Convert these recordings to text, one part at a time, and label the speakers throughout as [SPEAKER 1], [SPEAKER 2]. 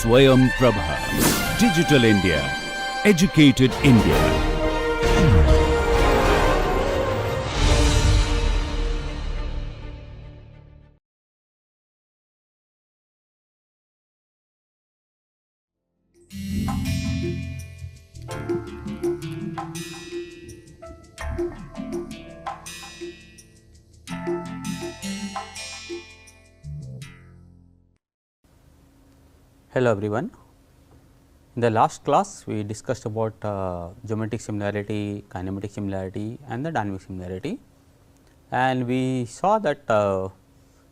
[SPEAKER 1] Swayam Prabha. Digital India. Educated India.
[SPEAKER 2] Hello everyone. In the last class we discussed about geometric similarity, kinematic similarity and the dynamic similarity, and we saw that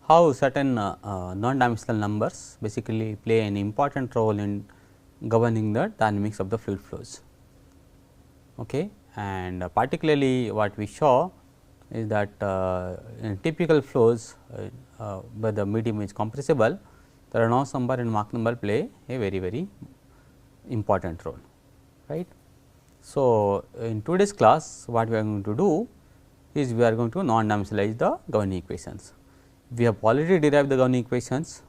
[SPEAKER 2] how certain non-dimensional numbers basically play an important role in governing the dynamics of the fluid flows. Okay. And particularly what we saw is that in typical flows where the medium is compressible, the Reynolds number and Mach number play a very important role, right. So, in today's class what we are going to do is we are going to non-dimensionalize the governing equations. We have already derived the governing equations,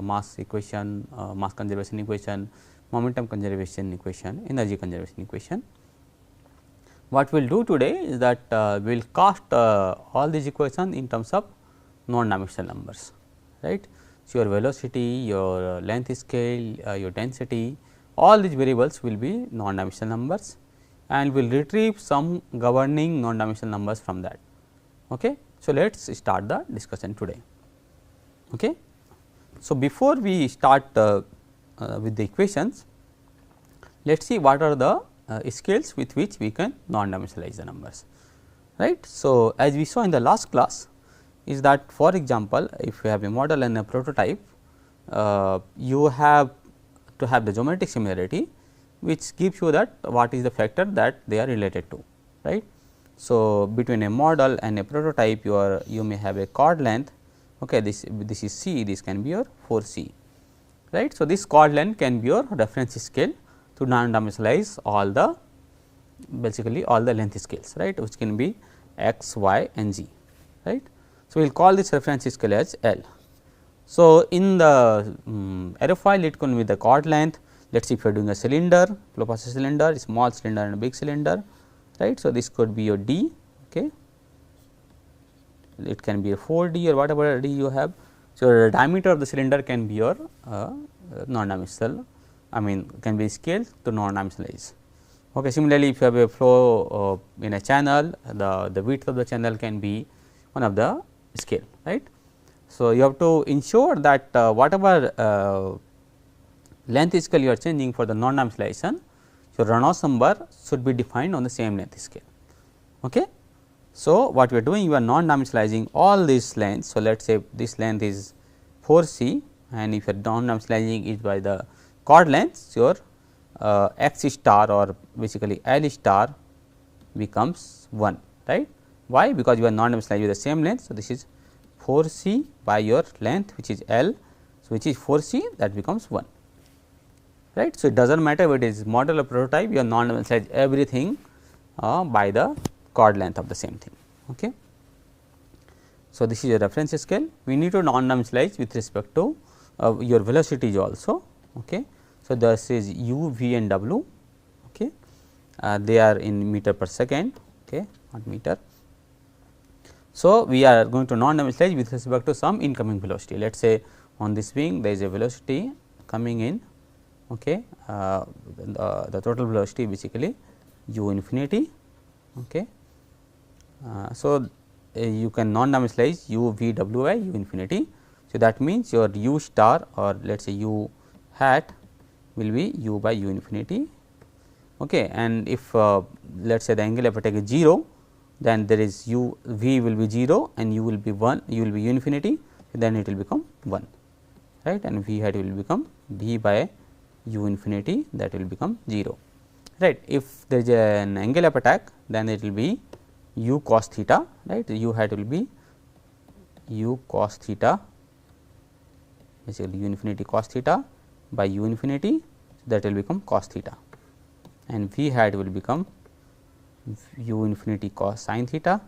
[SPEAKER 2] mass equation, mass conservation equation, momentum conservation equation, energy conservation equation. What we will do today is that we will cast all these equations in terms of non-dimensional numbers, right. So, your velocity, your length scale, your density, all these variables will be non-dimensional numbers, and we will retrieve some governing non-dimensional numbers from that. Okay. So, let us start the discussion today. Okay. So, before we start with the equations, let us see what are the scales with which we can non-dimensionalize the numbers, right. So, as we saw in the last class is that, for example, if you have a model and a prototype, you have to have the geometric similarity which gives you that what is the factor that they are related to, right. So, between a model and a prototype you may have a chord length, okay, this is C, this can be your 4 C, right. So, this chord length can be your reference scale to non-dimensionalize all the basically all the length scales, right, which can be x, y and z, right. So, we will call this reference scale as L. So, in the aerofoil it can be the chord length. Let us see if you are doing a cylinder, flow process cylinder, small cylinder and a big cylinder, right. So, this could be your D, okay. It can be a 4D or whatever D you have. So, the diameter of the cylinder can be your non-dimensional, I mean can be scaled to non-dimensionalize. Okay. Similarly, if you have a flow in a channel, the width of the channel can be one of the scale, right. So, you have to ensure that whatever length scale you are changing for the non-dimensionalization, your Reynolds number should be defined on the same length scale. Okay. So, what we are doing, you are non-dimensionalizing all these lengths. So, let us say this length is 4 C, and if you are non-dimensionalizing it by the chord lengths, your x star or basically L star becomes 1, right. Why? Because you are non-dimensionalizing with the same length. So, this is 4 C by your length which is L, so which is 4 C, that becomes 1, right. So, it does not matter whether it is model or prototype, you are non-dimensionalize everything by the chord length of the same thing. Okay. So, this is your reference scale. We need to non-dimensionalize with respect to your velocities also. Okay. So, this is u, v and w, okay. They are in meter per second, okay, not meter. So, we are going to non-dimensionalize with respect to some incoming velocity. Let us say on this wing there is a velocity coming in, okay, the total velocity basically u infinity, okay. So, you can non-dimensionalize u v w by u infinity. So, that means your u star or let us say u hat will be u by u infinity, okay. And if let us say the angle of attack is 0, then there is u v will be 0 and u will be 1, u will be u infinity, then it will become 1, right, and v hat will become d by u infinity, that will become 0, right. If there is an angle of attack, then it will be u cos theta, right, u hat will be u cos theta, basically u infinity cos theta by u infinity, that will become cos theta, and v hat will become u infinity cos sin theta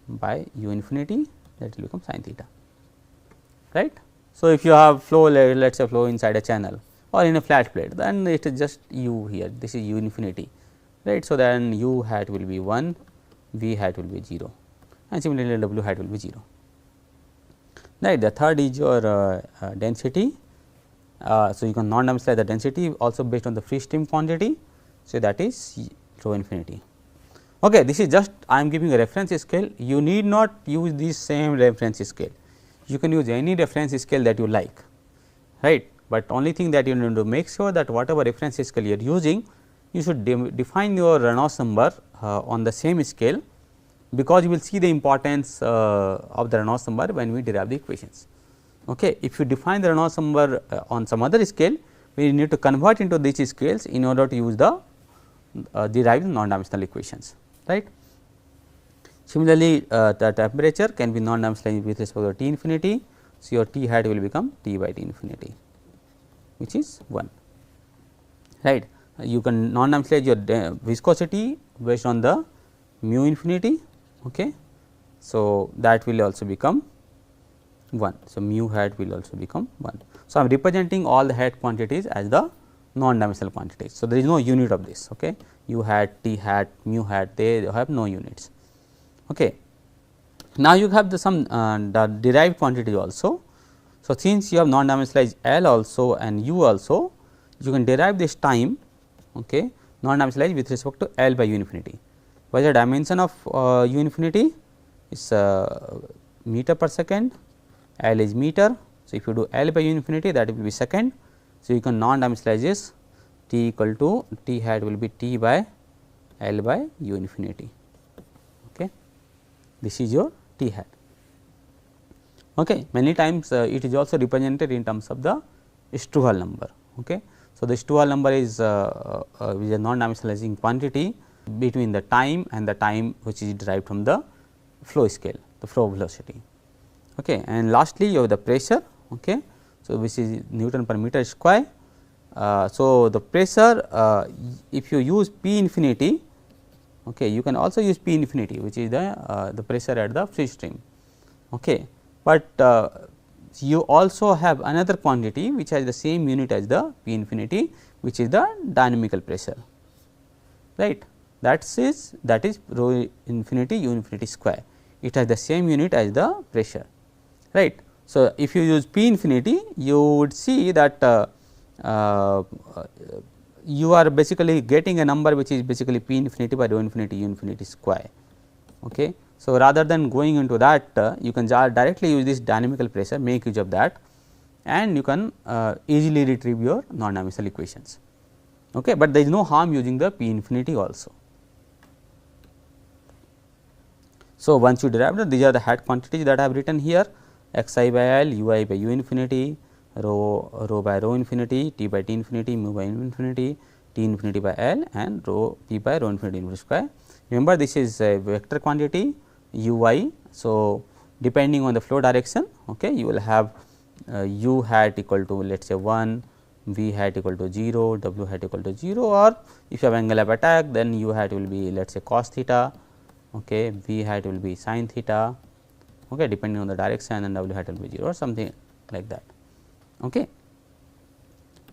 [SPEAKER 2] by u infinity, that will become sin theta, right. So, if you have flow, let us say flow inside a channel or in a flat plate, then it is just u here, this is u infinity, right. So, then u hat will be 1, v hat will be 0, and similarly w hat will be 0, right. The third is your density. So, you can non-dimensionalize the density also based on the free stream quantity. So, that is rho infinity. Okay, this is just I am giving a reference scale, you need not use this same reference scale, you can use any reference scale that you like, right. But only thing that you need to make sure that whatever reference scale you are using, you should define your Reynolds number on the same scale, because you will see the importance of the Reynolds number when we derive the equations. Okay. If you define the Reynolds number on some other scale, we need to convert into these scales in order to use the derive non-dimensional equations, right. Similarly, the temperature can be non-dimensional with respect to T infinity. So, your T hat will become T by T infinity, which is 1, right. You can non-dimensionalize your viscosity based on the mu infinity. Okay. So, that will also become 1. So, mu hat will also become 1. So, I am representing all the hat quantities as the non-dimensional quantities. So, there is no unit of this. Okay. U hat, T hat, mu hat, they have no units. Okay. Now, you have the some the derived quantities also. So, since you have non-dimensionalized L also and U also, you can derive this time, okay, non-dimensionalized with respect to L by U infinity. What is the dimension of U infinity? Is meter per second, L is meter. So, if you do L by U infinity, that will be second. So, you can non-dimensionalize this, T equal to T hat will be T by L by U infinity. Okay. This is your T hat. Okay. Many times it is also represented in terms of the Struhal number. Okay. So, the Struhal number is a non-dimensionalizing quantity between the time and the time which is derived from the flow scale, the flow velocity. Okay. And lastly, you have the pressure. Okay. So, which is Newton per meter square. So, the pressure if you use P infinity, okay, you can also use P infinity, which is the pressure at the free stream. Okay. But you also have another quantity which has the same unit as the P infinity, which is the dynamical pressure, right. That is rho infinity U infinity square, it has the same unit as the pressure, right. So, if you use P infinity, you would see that you are basically getting a number which is basically P infinity by rho infinity U infinity square. Okay. So, rather than going into that, you can directly use this dynamical pressure, make use of that, and you can easily retrieve your non-dimensional equations. Okay. But there is no harm using the P infinity also. So, once you derive that, these are the hat quantities that I have written here, x I by L, u I by u infinity, rho by rho infinity, T by T infinity, mu by infinity, T infinity by L, and rho P by rho infinity infinity square. Remember, this is a vector quantity u I. So, depending on the flow direction, okay, you will have u hat equal to let us say 1, v hat equal to 0, w hat equal to 0, or if you have angle of attack, then u hat will be let us say cos theta, okay, v hat will be sin theta, okay, depending on the direction, and w hat will be 0 or something like that. Okay.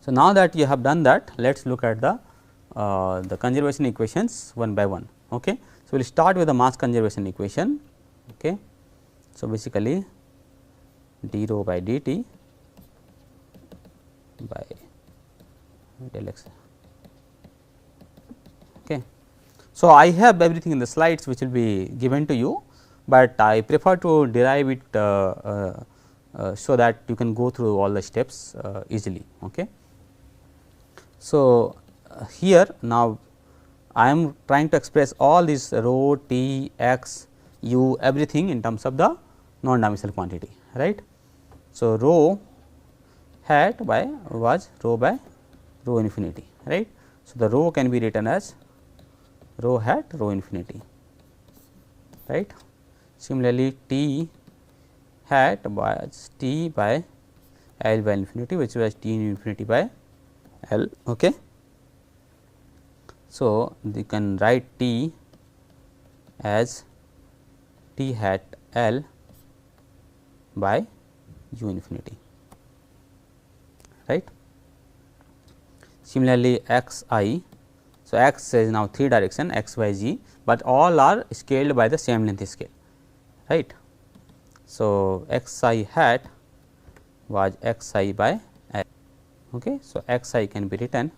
[SPEAKER 2] So, now that you have done that, let us look at the conservation equations one by one. Okay. So, we will start with the mass conservation equation. Okay. So, basically d rho by dt by del x. Okay. So, I have everything in the slides which will be given to you, but I prefer to derive it so that you can go through all the steps easily. Okay. So, here now I am trying to express all these rho, t, x, u, everything in terms of the non-dimensional quantity, right. So, rho hat by was rho by rho infinity, right. So, the rho can be written as rho hat rho infinity, right. Similarly, t hat was t by L by infinity, which was t infinity by L. Okay. So, you can write t as t hat L by u infinity. right. Similarly, x I, so x is now 3 direction x, y, z, but all are scaled by the same length scale, right. So, x I hat was x I by L. Okay. So, x I can be written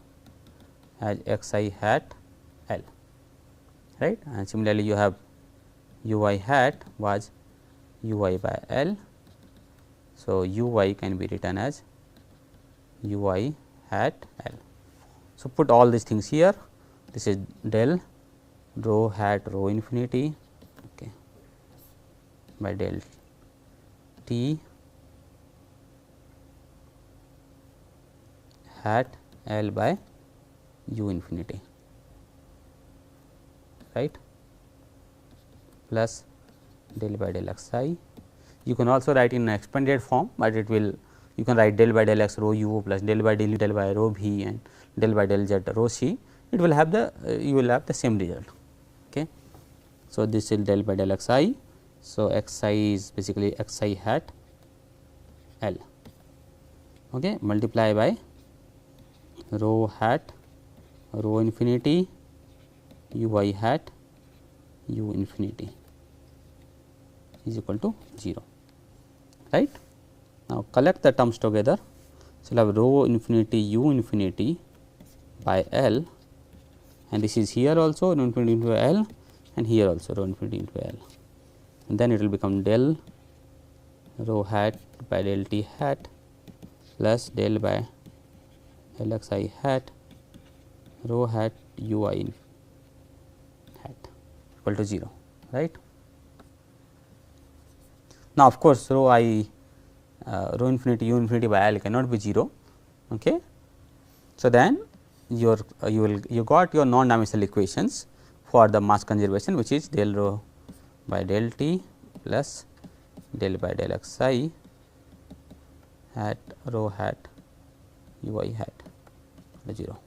[SPEAKER 2] as x I hat L, right, and similarly you have u I hat was u I by L. So, u I can be written as u I hat L. So, put all these things here, this is del rho hat rho infinity, okay, by del T hat L by u infinity, right, plus del by del x I. You can also write in expanded form, but it will, you can write del by del x rho u plus del by del u del by rho v and del by del z rho c. It will have the you will have the same result. Okay. So, this is del by del x I. So, x I is basically x I hat L, okay, multiply by rho hat rho infinity u I hat u infinity is equal to 0, right. Now, collect the terms together. So, we will have rho infinity u infinity by L, and this is here also rho infinity into L, and here also rho infinity into L, and then it will become del rho hat by del T hat plus del by del x I hat rho hat u I hat equal to 0, right. Now, of course, rho I rho infinity u infinity by L cannot be 0. Okay. So, then you got your non-dimensional equations for the mass conservation, which is del rho by del T plus del by del x I hat rho hat u I hat 0,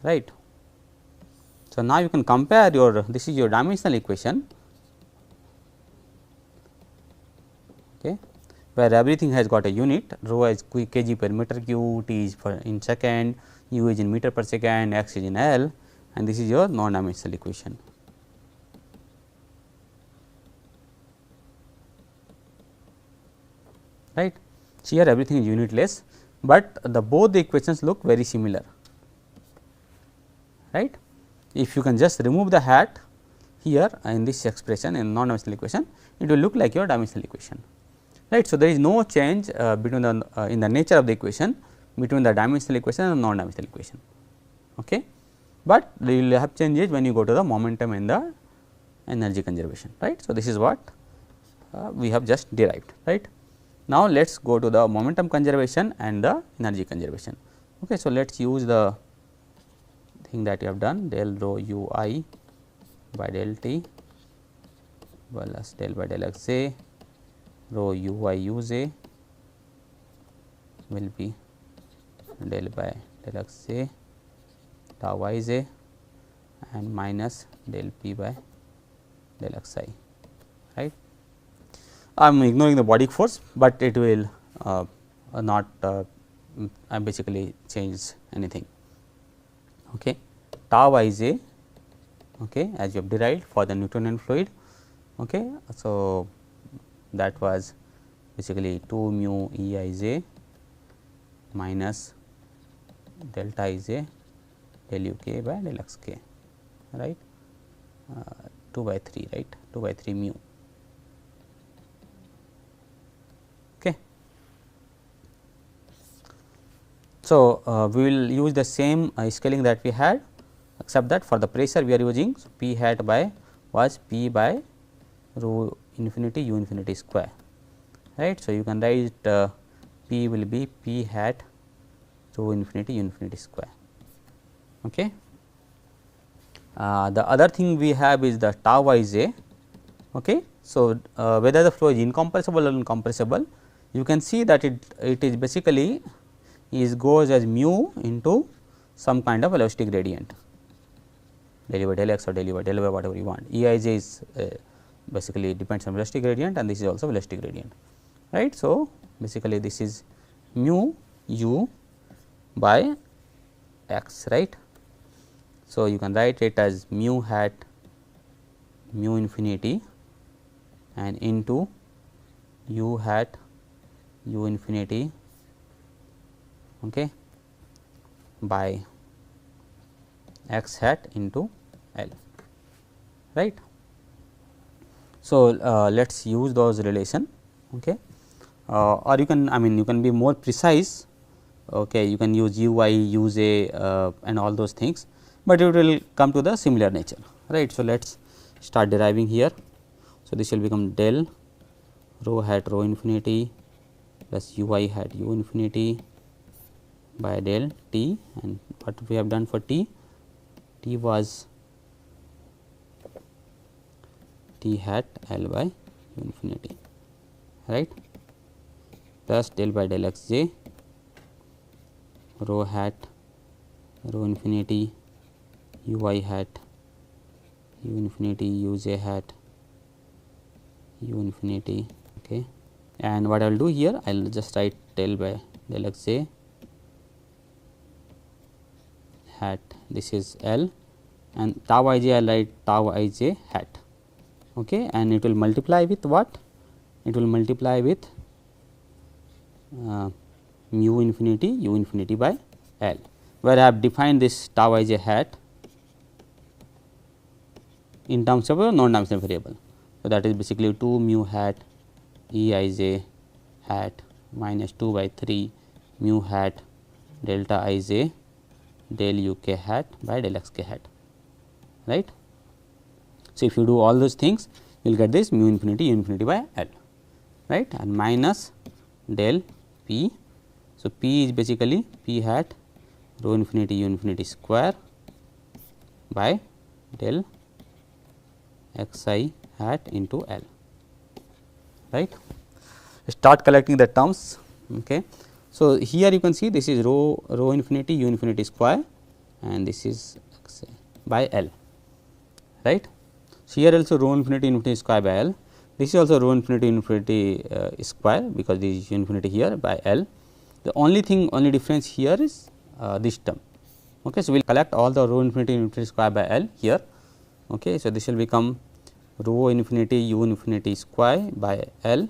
[SPEAKER 2] right. So, now you can compare your, this is your dimensional equation, okay, where everything has got a unit, rho is kg per meter cube, T is in second, u is in meter per second, x is in L, and this is your non-dimensional equation. Right. So, here everything is unitless, but the both the equations look very similar, right. If you can just remove the hat here in this expression in non-dimensional equation, it will look like your dimensional equation, right. So, there is no change between the in the nature of the equation between the dimensional equation and non-dimensional equation, okay. But you will have changes when you go to the momentum and the energy conservation, right. So, this is what we have just derived, right. Now, let us go to the momentum conservation and the energy conservation. Okay. So, let us use the thing that you have done, del rho u I by del T plus del by del x j rho u I u j will be del by del x j tau I j and minus del p by del x I, right. I am ignoring the body force, but it will not basically change anything. Okay. Tau I j, okay, as you have derived for the Newtonian fluid. Okay. So, that was basically 2 mu E I j minus delta I j del u k by del x k, right, 2 by 3, right, 2 by 3 mu. Okay. So, we will use the same scaling that we had, except that for the pressure we are using, so P hat by was P by rho infinity u infinity square, right. So, you can write P will be P hat rho infinity u infinity square. Okay. The other thing we have is the tau I j. Okay. So, whether the flow is incompressible or incompressible, you can see that it is basically goes as mu into some kind of velocity gradient, del u by del x or del u by del y, whatever you want. E I j is basically depends on velocity gradient, and this is also velocity gradient, right. So, basically this is mu u by x, right. So, you can write it as mu hat mu infinity and into u hat u infinity, okay, by x hat into L, right. So, let us use those relation, okay. Or you can, I mean, you can be more precise, okay, you can use u I, u j and all those things, but it will come to the similar nature, right. So, let us start deriving here. So, this will become del rho hat rho infinity plus u I hat u infinity by del t, and what we have done for t, t was t hat L by u infinity, right, plus del by del x j rho hat rho infinity u I hat u infinity u j hat u infinity, okay. And what I will do here, I will just write del by del x j hat, this is L, and tau I j I will write tau I j hat, okay, and it will multiply with what? It will multiply with mu infinity u infinity by L, where I have defined this tau I j hat in terms of a non-dimensional variable. So, that is basically 2 mu hat E I j hat minus 2 by 3 mu hat delta I j del u k hat by del x k hat, right. So, if you do all those things, you will get this mu infinity u infinity by L, right, and minus del p. So, p is basically p hat rho infinity u infinity square by del x I hat into L, right. Start collecting the terms, okay. So, here you can see this is rho infinity u infinity square and this is x by L, right. So, here also rho infinity infinity square by L, this is also rho infinity infinity square because this is infinity here by L. The only difference here is this term, okay. So, we will collect all the rho infinity infinity square by L here, okay. So, this will become rho infinity u infinity square by L,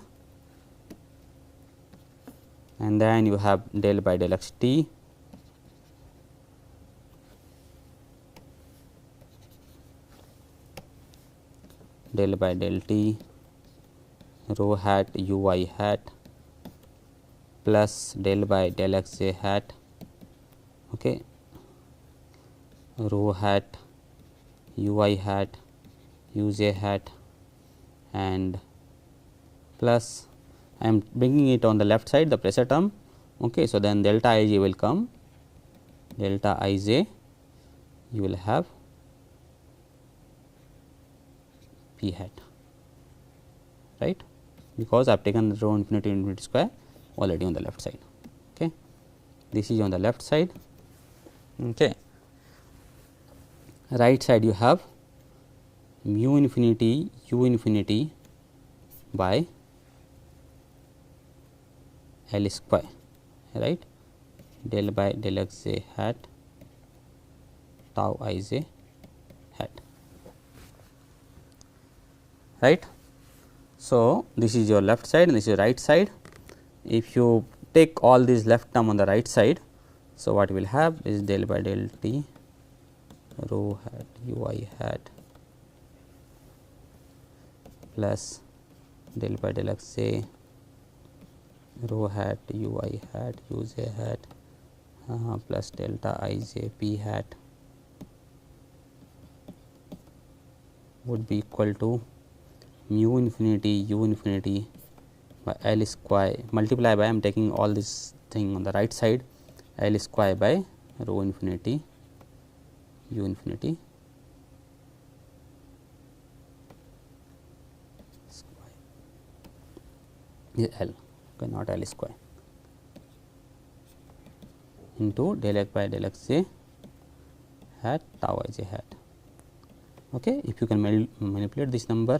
[SPEAKER 2] and then you have del by del x t del by del t rho hat u I hat plus del by del x j hat, okay, rho hat u I hat u j hat, and plus I am bringing it on the left side the pressure term, okay. So, then delta I j will come, delta I j you will have p hat, right, because I have taken rho infinity infinity square already on the left side, okay. This is on the left side, okay. Right side you have mu infinity u infinity by L square, right, del by del x j hat tau I j hat, right. So, this is your left side and this is right side. If you take all these left term on the right side, so what we will have is del by del t rho hat u I hat plus del by del x j rho hat u I hat u j hat plus delta I j p hat would be equal to mu infinity u infinity by L square multiply by, I am taking all this thing on the right side, L square by rho infinity u infinity square is L, okay, not L square into del x by del x j hat tau I j hat, okay. If you can manipulate this number,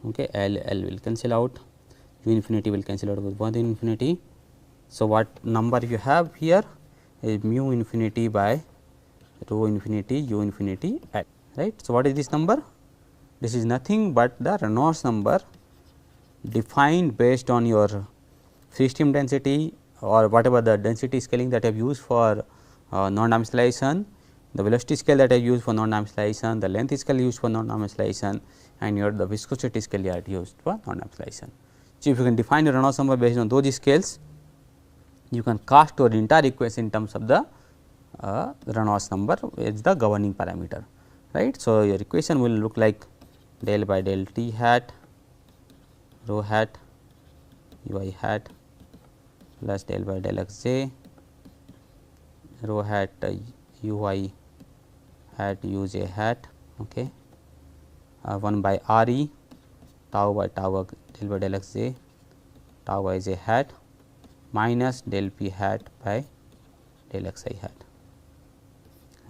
[SPEAKER 2] okay, L will cancel out, u infinity will cancel out with 1 infinity, So, what number you have here is mu infinity by rho infinity u infinity at, right. So, what is this number? This is nothing but the Reynolds number defined based on your free stream density or whatever the density scaling that you have used for non-dimensionalization, the velocity scale that I used for non-dimensionalization, the length scale used for non-dimensionalization, and your the viscosity scale you have used for non-dimensionalization. So, if you can define your Reynolds number based on those scales, you can cast your entire equation in terms of the Reynolds number is the governing parameter, right. So, your equation will look like del by del T hat rho hat u I hat plus del by del x j rho hat u I hat u j hat, okay, 1 by R e tau by tau del by del x j tau y j hat minus del p hat by del x I hat,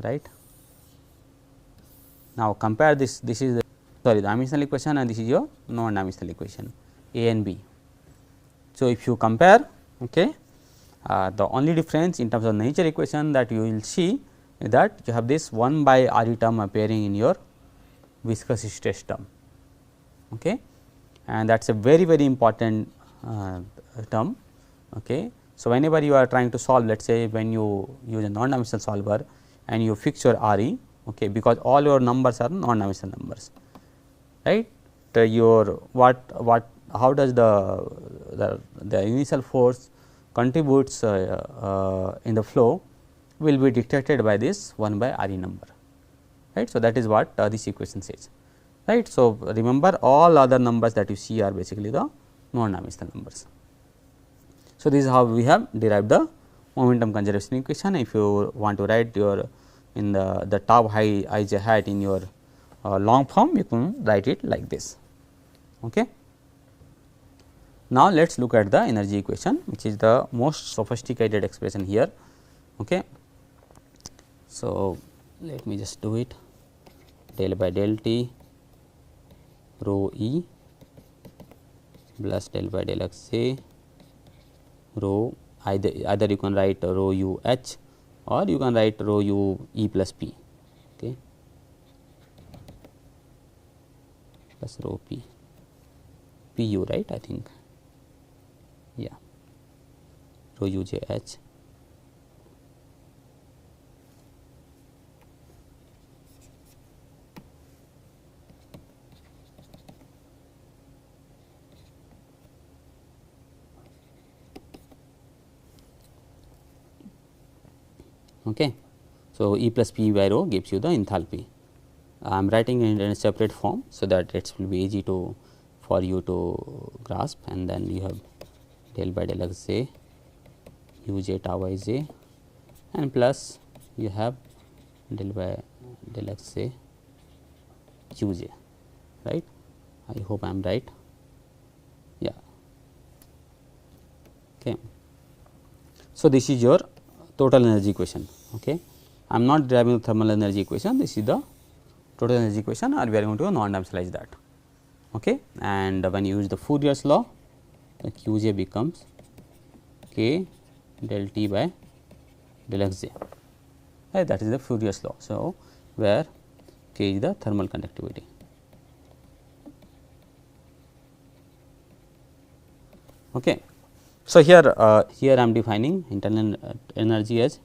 [SPEAKER 2] right. Now, compare this is the dimensional equation and this is your non-dimensional equation A and B. So, if you compare, okay, the only difference in terms of nature equation that you will see is that you have this 1 by R e term appearing in your viscous stress term, okay, and that is a very important term. Okay. So, whenever you are trying to solve, let us say when you use a non-dimensional solver and you fix your R e, okay, because all your numbers are non-dimensional numbers, right. Your how does the initial force contributes in the flow will be dictated by this 1 by R e number, right. So, that is what this equation says, right. So, remember all other numbers that you see are basically the non-dimensional numbers. So, this is how we have derived the momentum conservation equation. If you want to write your in the tau I j hat in your long form, you can write it like this. Okay. Now, let us look at the energy equation, which is the most sophisticated expression here. Okay. So, let me just do it del by del T rho E plus del by del x j rho either you can write rho u h or you can write rho u E plus P, okay, plus rho P P u, right, I think, yeah, rho u j h okay. So, E plus P by rho gives you the enthalpy. I am writing in a separate form, so that it will be easy to for you to grasp, and then you have del by del x j u j tau y j and plus you have del by del x j q j, right. I hope I am right, yeah, okay. So, this is your total energy equation. Okay. I am not deriving the thermal energy equation, this is the total energy equation, or we are going to non-dimensionalize that. Okay. And when you use the Fourier's law, the q j becomes k del T by del x j, right, that is the Fourier's law. So, where k is the thermal conductivity. Okay. So, here I am defining internal energy as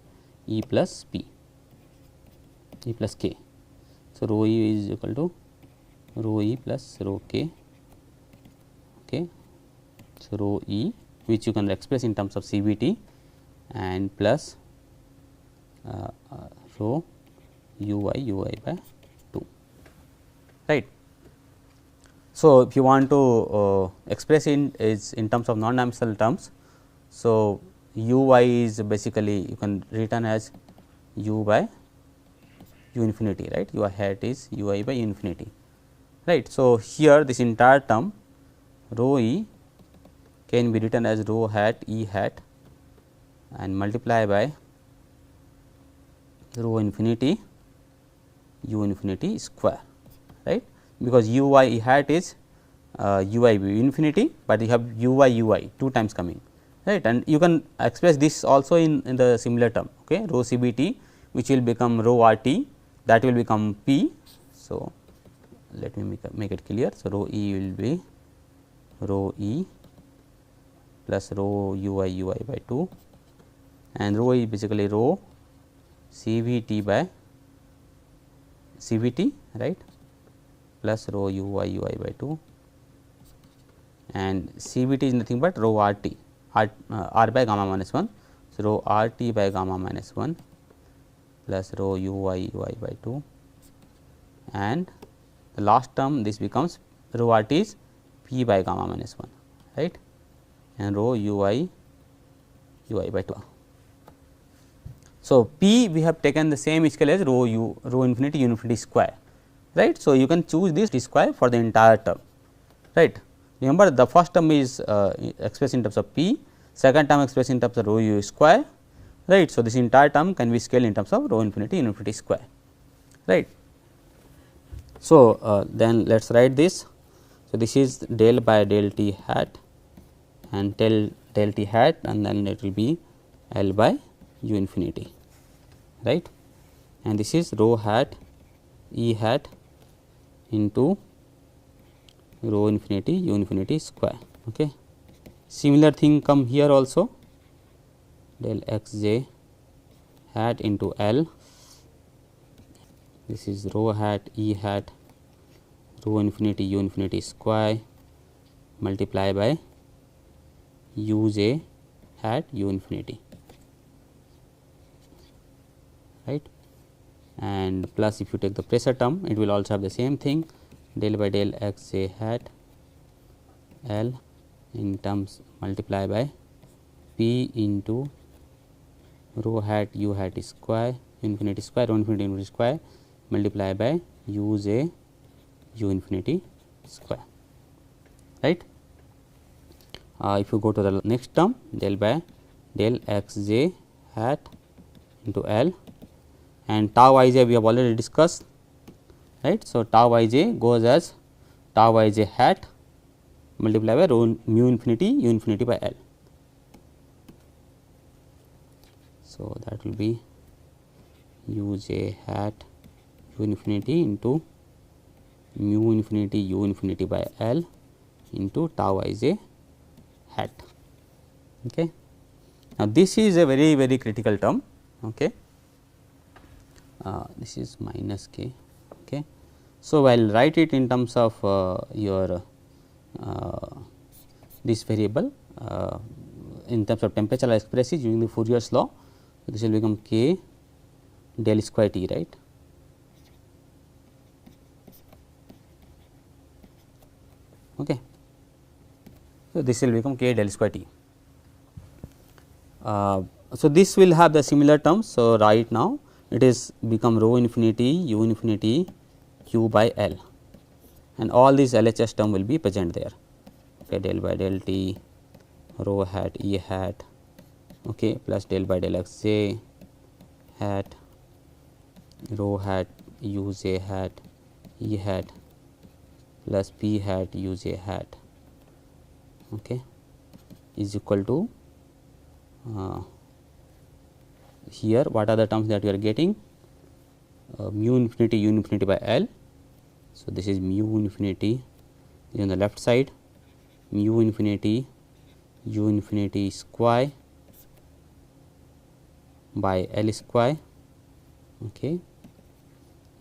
[SPEAKER 2] E plus P, E plus K. So, rho E is equal to rho E plus rho K, okay. So, rho E, which you can express in terms of CVT, and plus rho ui by 2, right. So, if you want to express in terms of non-dimensional terms, so u I is basically you can written as u by u infinity, right, u hat is u I by infinity, right. So, here this entire term rho E can be written as rho hat E hat and multiply by rho infinity u infinity square, right, because u I E hat is u I by infinity, but you have u I 2 times coming, right, and you can express this also in the similar term, okay, rho CBT, which will become rho RT, that will become P. So, let me make it clear. So, rho E will be rho E plus rho UI by 2, and rho E basically rho CVT by CVT, right, plus rho UI by 2, and CVT is nothing but rho RT, R by gamma minus 1. So, rho RT by gamma minus 1 plus rho UI by 2, and the last term this becomes rho RT is P by gamma minus 1, right, and rho UI by 2. So, P we have taken the same scale as rho infinity U infinity square, right. So, you can choose this T square for the entire term, right. Remember, the first term is expressed in terms of P, second term expressed in terms of rho U square, right. So, this entire term can be scaled in terms of rho infinity U infinity square, right. So, then let us write this. So, this is del by del T hat and del T hat, and then it will be L by U infinity, right, and this is rho hat E hat into rho infinity U infinity square. Okay. Similar thing come here also, del x j hat into L, this is rho hat E hat rho infinity U infinity square multiply by U j hat U infinity, right, and plus if you take the pressure term, it will also have the same thing, del by del x j hat L in terms multiply by P into rho hat U hat square infinity square rho infinity square multiply by U j U infinity square, right. If you go to the next term, del by del x j hat into L, and tau I j we have already discussed, right. So, tau I j goes as tau I j hat multiply by rho mu infinity U infinity by L. So, that will be U j hat U infinity into mu infinity U infinity by L into tau I j hat. Okay. Now, this is a very critical term. Okay. This is minus k. Okay. So, I will write it in terms of your this variable in terms of temperature, I will express it using the Fourier's law. So, this will become k del square T, right. Okay. So, this will become k del square T. So, this will have the similar terms. So, right now it is become rho infinity U infinity Q by L, and all these LHS term will be present there. Okay, del by del T rho hat E hat, okay, plus del by del x j hat rho hat U j hat E hat plus P hat U j hat, okay, is equal to here what are the terms that you are getting, mu infinity U infinity by L. So, this is mu infinity is on the left side, mu infinity U infinity square by L square, okay,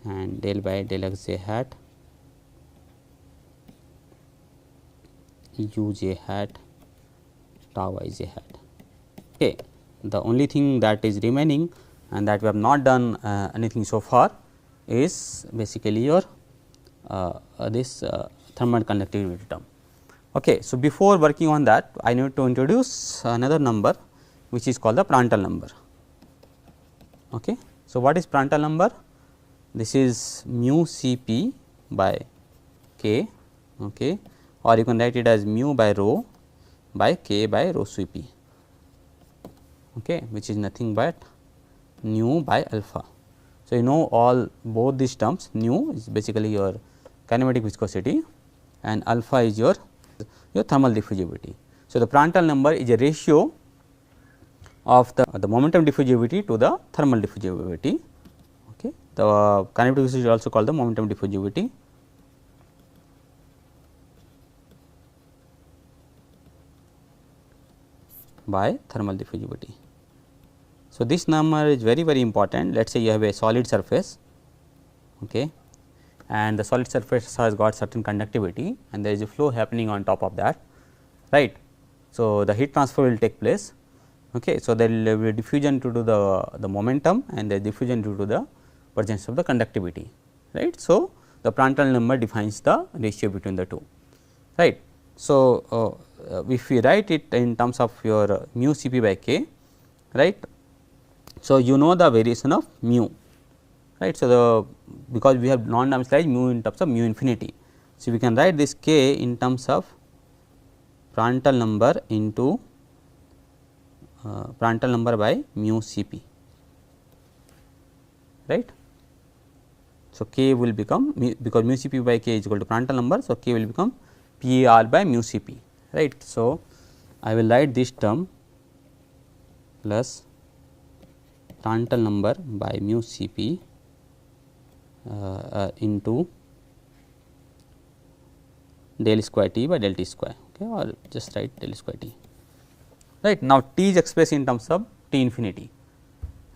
[SPEAKER 2] and del by del x j hat U j hat tau I j hat. Okay. The only thing that is remaining and that we have not done anything so far is basically your this thermal conductivity term. Okay. So, before working on that, I need to introduce another number which is called the Prandtl number. Okay. So, what is Prandtl number? This is mu C p by k, okay, or you can write it as mu by rho by k by rho C p, okay, which is nothing but nu by alpha. So, you know all both these terms, nu is basically your kinematic viscosity and alpha is your thermal diffusivity. So, the Prandtl number is a ratio of the momentum diffusivity to the thermal diffusivity. Okay. The kinetic diffusivity is also called the momentum diffusivity. By thermal diffusivity. So, this number is very important. Let us say you have a solid surface, okay, and the solid surface has got certain conductivity and there is a flow happening on top of that, right. So, the heat transfer will take place. Okay. So, there will be diffusion due to the momentum and the diffusion due to the presence of the conductivity, right. So, the Prandtl number defines the ratio between the two, right. So, if we write it in terms of your mu Cp by k, right. So, you know the variation of mu, right. So, the because we have non-dimensionalized mu in terms of mu infinity. So, we can write this k in terms of Prandtl number into Prandtl number by mu Cp, right. So, k will become because mu Cp by k is equal to Prandtl number. So, k will become PAR by mu Cp, right. So, I will write this term plus Prandtl number by mu Cp into del square T by del T square, okay, or just write del square T, right. Now, T is expressed in terms of T infinity,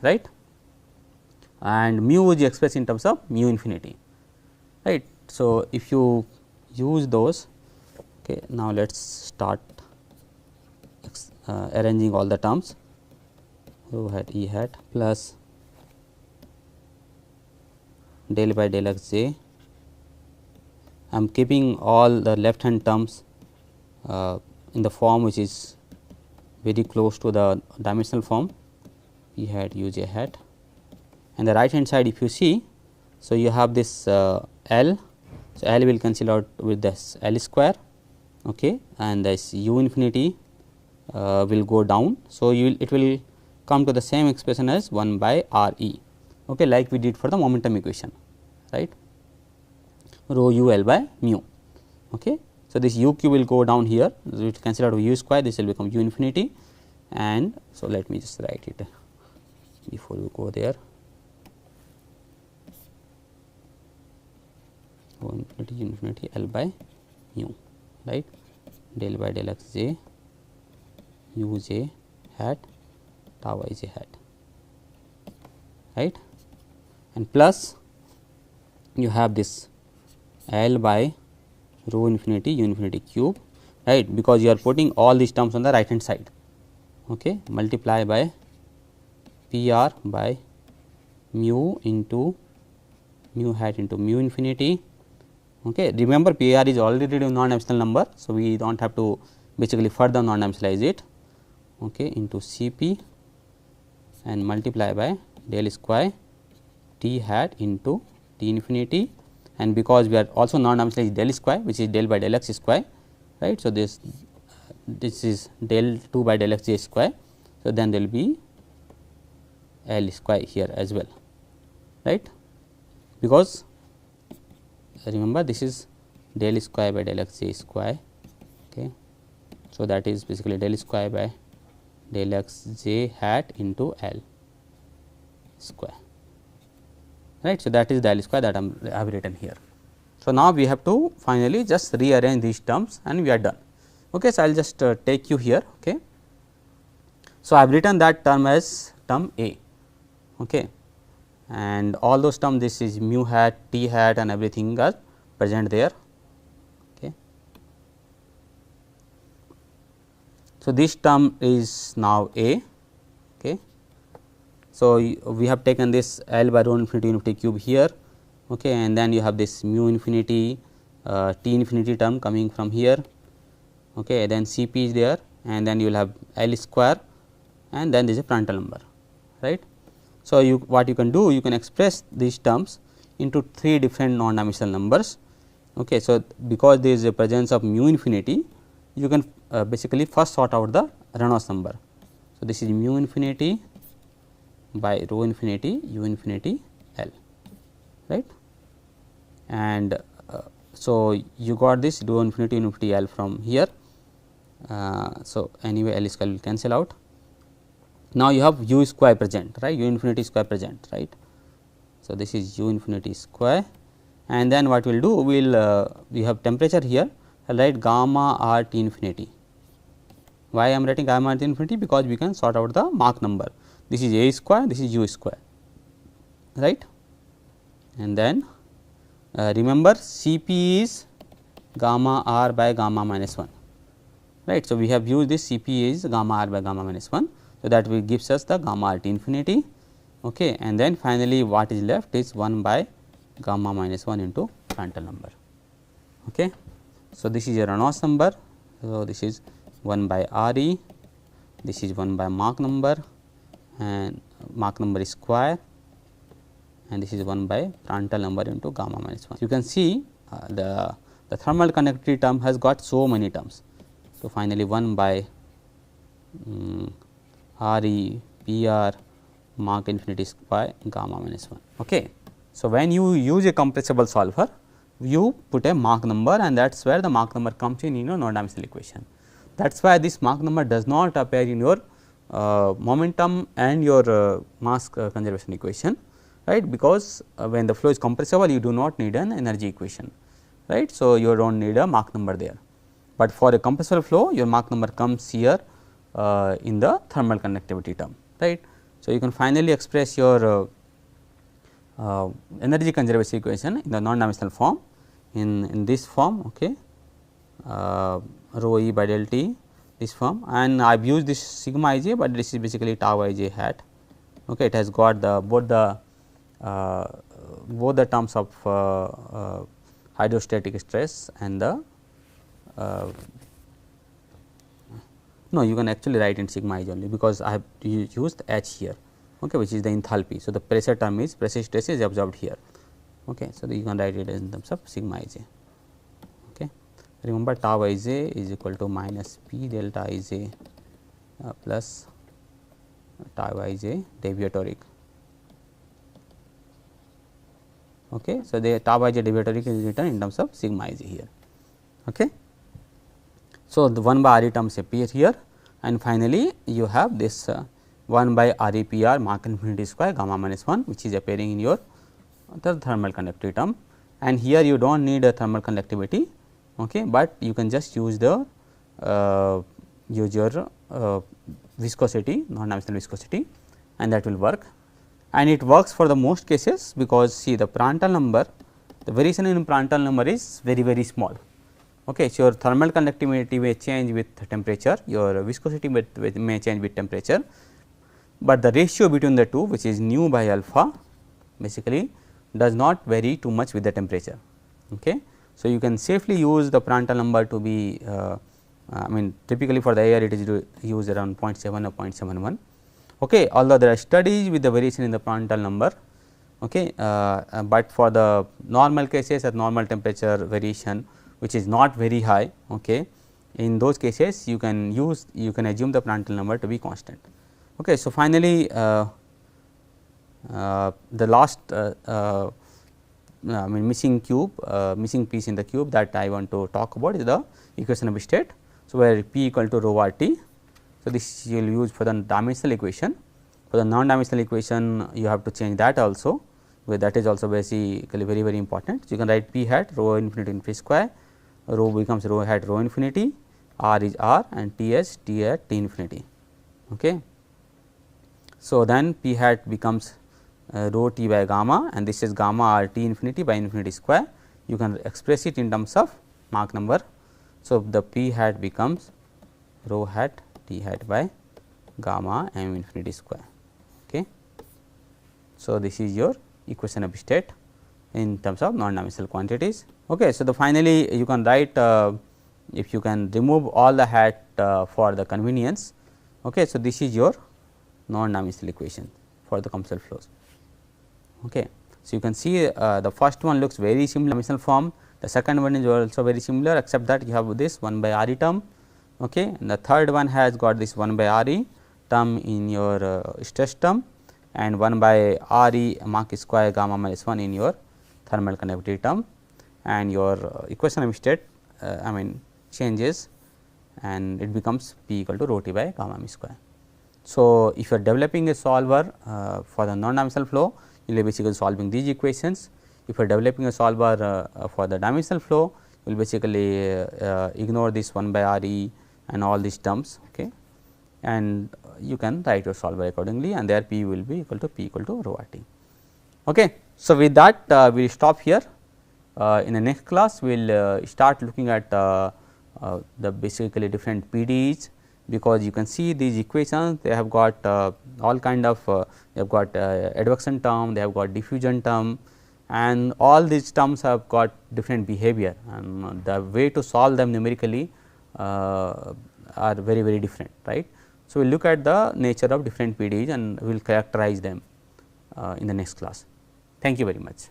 [SPEAKER 2] right, and mu is expressed in terms of mu infinity, right. So, if you use those, okay, now let us start arranging all the terms. Rho hat E hat plus del by del x j. I am keeping all the left hand terms in the form which is very close to the dimensional form E hat U j hat, and the right hand side if you see. So, you have this L. So, L will cancel out with this L square, okay, and this U infinity will go down. So, it will come to the same expression as 1 by R e, okay, like we did for the momentum equation, right, rho u L by mu. Okay. So, this u q will go down here, it cancel out with u square, this will become u infinity, and so let me just write it before we go there. Rho infinity u infinity L by mu, right, del by del x j u j hat tau I j hat, right, and plus you have this L by rho infinity u infinity cube, right, because you are putting all these terms on the right hand side, okay, multiply by P r by mu into mu hat into mu infinity. Okay. Remember, P r is already a non-dimensional number. So, we do not have to basically further non-dimensionalize it, okay, into C p and multiply by del square T hat into T infinity, and because we are also non-dimensionalized del square which is del by del x square, right. So, this is del 2 by del x j square. So, then there will be L square here as well, right, because remember this is del square by del x j square, okay. So, that is basically del square by del x j hat into L square, right. So, that is del square that I have written here. So, now we have to finally just rearrange these terms and we are done. Okay. So, I will just take you here. Okay. So, I have written that term as term A, okay, and all those terms, this is mu hat, T hat and everything are present there. Okay. So, this term is now A. Okay. So, we have taken this L by rho infinity infinity cube here, okay, and then you have this mu infinity T infinity term coming from here, okay, then C p is there, and then you will have L square, and then this is a Prandtl number, right. So, what you can do, you can express these terms into 3 different non-dimensional numbers. Okay. So, because there is a presence of mu infinity, you can basically first sort out the Reynolds number. So, this is mu infinity by rho infinity u infinity L, right, and so you got this rho infinity infinity L from here, So, anyway L square will cancel out. Now, you have u square present, right, u infinity square present, right. So, this is u infinity square, and then what we will do, we will we have temperature here, I will write gamma r T infinity. Why I am writing gamma r T infinity? Because we can sort out the Mach number. This is a square, this is u square, right. And then remember Cp is gamma r by gamma minus 1, right. So, we have used this Cp is gamma r by gamma minus 1. So, that will gives us the gamma r T infinity, okay. And then finally, what is left is 1 by gamma minus 1 into Prandtl number, okay. So, this is your Reynolds number. So, this is 1 by R e, this is 1 by Mach number, and Mach number is square, and this is 1 by Prandtl number into gamma minus 1. You can see the thermal conductivity term has got so many terms. So, finally, 1 by R e P r Mach infinity square gamma minus 1. Okay. So, when you use a compressible solver, you put a Mach number, and that is where the Mach number comes in your non-dimensional equation. That is why this Mach number does not appear in your momentum and your mass conservation equation, right, because when the flow is compressible, you do not need an energy equation, right. So, you do not need a Mach number there, but for a compressible flow, your Mach number comes here in the thermal conductivity term, right. So, you can finally express your energy conservation equation in the non-dimensional form in this form, okay, rho e by del t, this form, and I have used this sigma I j, but this is basically tau I j hat, okay. It has got the both the terms of hydrostatic stress and the no, you can actually write in sigma I j only, because I have used h here, okay, which is the enthalpy. So, the pressure term is pressure stress is absorbed here, okay. So, you can write it in terms of sigma I j, okay. Remember tau I j is equal to minus p delta I j plus tau I j deviatoric, okay. So, the tau I j deviatoric is written in terms of sigma I j here, okay. So, the 1 by R e terms appear here, and finally, you have this 1 by R e P r Mach infinity square gamma minus 1, which is appearing in your the thermal conductivity term, and here you do not need a thermal conductivity, okay, but you can just use the use your viscosity, non-dimensional viscosity, and that will work, and it works for the most cases, because see the Prandtl number, the variation in Prandtl number is very small. Okay, so, your thermal conductivity may change with temperature, your viscosity may change with temperature, but the ratio between the two, which is nu by alpha, basically does not vary too much with the temperature. Okay. So, you can safely use the Prandtl number to be I mean typically for the air it is used around 0.7 or 0.71. Okay. Although there are studies with the variation in the Prandtl number, okay, but for the normal cases at normal temperature variation, which is not very high, okay, in those cases you can assume the Prandtl number to be constant. Okay. So, finally, the last I mean missing piece in the cube that I want to talk about is the equation of state. So, where P equal to rho r t. So, this you will use for the dimensional equation. For the non-dimensional equation you have to change that also, where that is also basically very important. So, you can write P hat rho infinity square, rho becomes rho hat rho infinity, r is r, and T s T at T infinity. Okay. So, then P hat becomes rho t by gamma, and this is gamma r T infinity by infinity square. You can express it in terms of Mach number. So, the P hat becomes rho hat T hat by gamma m infinity square. Okay. So, this is your equation of state in terms of non-dimensional quantities. Okay. So, the finally, you can write if you can remove all the hat for the convenience. Okay. So, this is your non-dimensional equation for the compressible flows. Okay. So, you can see the first one looks very similar dimensional form, the second one is also very similar, except that you have this 1 by R e term, okay, and the third one has got this 1 by R e term in your stress term, and 1 by R e Mach square gamma minus 1 in your thermal conductivity term, and your equation of state I mean changes and it becomes P equal to rho T by gamma m square. So, if you are developing a solver for the non-dimensional flow, you will be basically solving these equations. If you are developing a solver for the dimensional flow, you will basically ignore this 1 by R e and all these terms, okay, and you can write your solver accordingly, and there P will be equal to rho R t. Okay. So, with that we will stop here. In the next class, we will start looking at the basically different PDEs, because you can see these equations, they have got all kind of they have got advection term, they have got diffusion term, and all these terms have got different behavior, and the way to solve them numerically are very different, right. So, we will look at the nature of different PDEs and we will characterize them in the next class. Thank you very much.